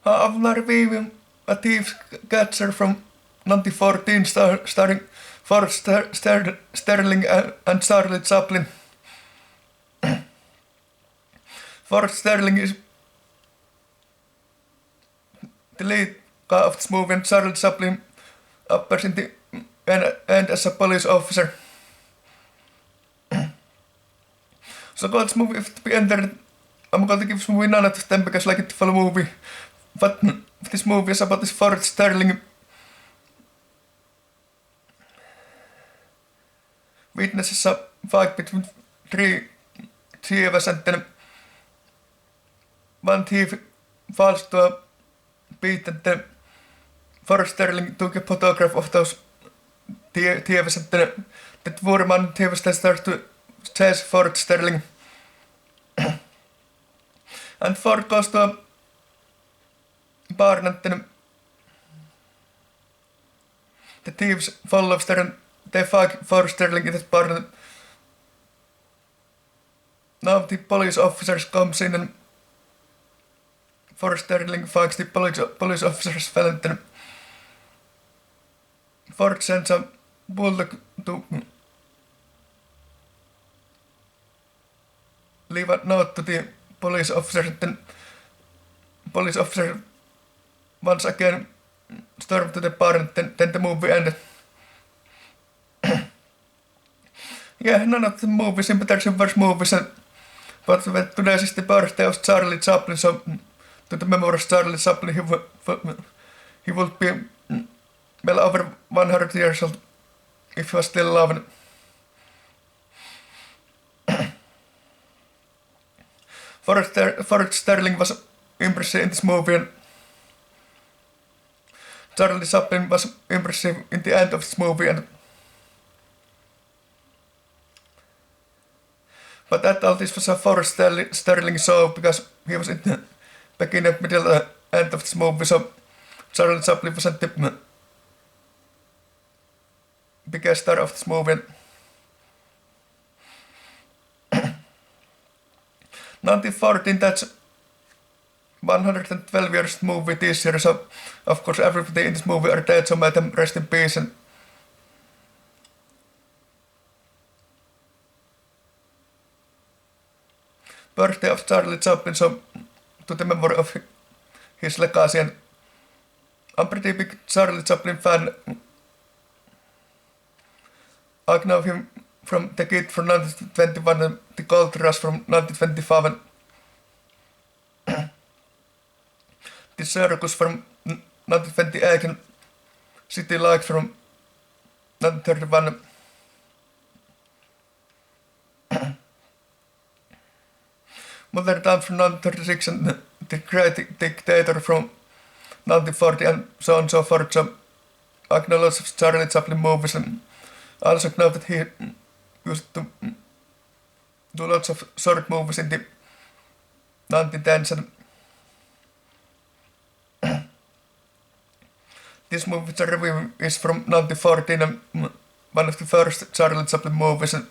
After reviewing A Thief's Catcher from 1914 starring Forrest Sterling and Charlie Chaplin. Forrest Sterling is the lead of this movie, and Charlie Chaplin appears in the end as a police officer. So this movie, if to be entered, I'm going to give this movie 9 out of 10 because I like it to follow movie. But this movie is about this Forrest Sterling witnesses a fight between 3 thieves, and then one thief falls to a beat, and then Forrest Sterling took a photograph of those thieves, and then the woman thieves starts to chase Forrest Sterling. And Ford goes to a barn, and then the thieves follow there, and they fight Forrest Sterling in that barn. Now the police officers comes in, and Forrest Sterling fights the police officers well, and then Ford sends a bulldog to leave a note to the police officers, and then police officer once again stormed to the barn, and then the movie ended. Yeah, none of the movies in Peterson vs. movies, but today is the birthday of Charlie Chaplin, so to the memory of Charlie Chaplin, he would be well over 100 years old if he was still alive. Forrest Sterling was impressive in this movie, and Charlie Chaplin was impressive in the end of this movie. But that all this was a Forrest Sterling show because he was in the beginning, middle, end of this movie, so Charlie Chaplin wasn't the biggest star of this movie. 1914, that's 112 years movie this year, so of course everybody in this movie are dead, so may them rest in peace. And birthday of Charlie Chaplin, so to the memory of his legacy, and I'm pretty big Charlie Chaplin fan. I know him from The Kid from 1921 and The Gold Rush from 1925, and The Circus from 1928, and City Lights from 1931. Modern Times from 1936, and The Great Dictator from 1940, and so on and so forth. So I know lots of Charlie Chaplin movies, and I also know that he used to do lots of short movies in the 1910s. And this movie's review is from 1914, and one of the first Charlie Chaplin movies. And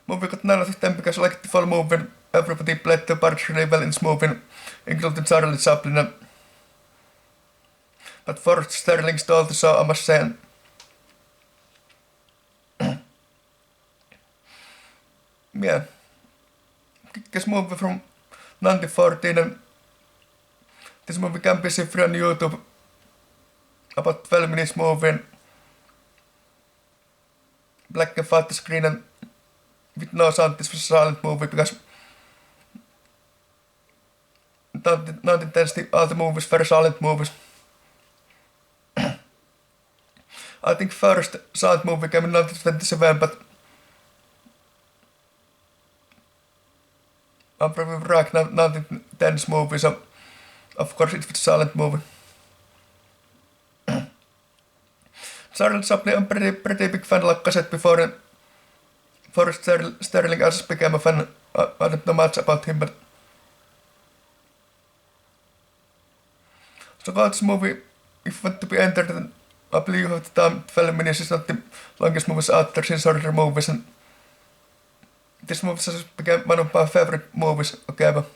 movie got 9 out of 10 because I liked the full movie, and everybody played their parts really well in this movie, including Charlie Chaplin. But Forrest Sterling stole the show, I must say. Yeah. This movie from 1914, and this movie can be seen free on YouTube. About 12 minutes movie, and black and white screen, and with no sound. This was a silent movie because 1910s all the movies were silent movies. I think first silent movie came in 1927, but I'm probably right now 1910s movie, so of course it was a silent movie. Charlie Chaplin, I'm pretty big fan, like I said before, and Forrest Sterling I just became a fan. I don't know much about him, but so about this movie, if you want to be entered, then I believe you have the time. 12 minutes is not the longest movies out there, since shorter movies, and this movie just became one of my favorite movies. Okay, but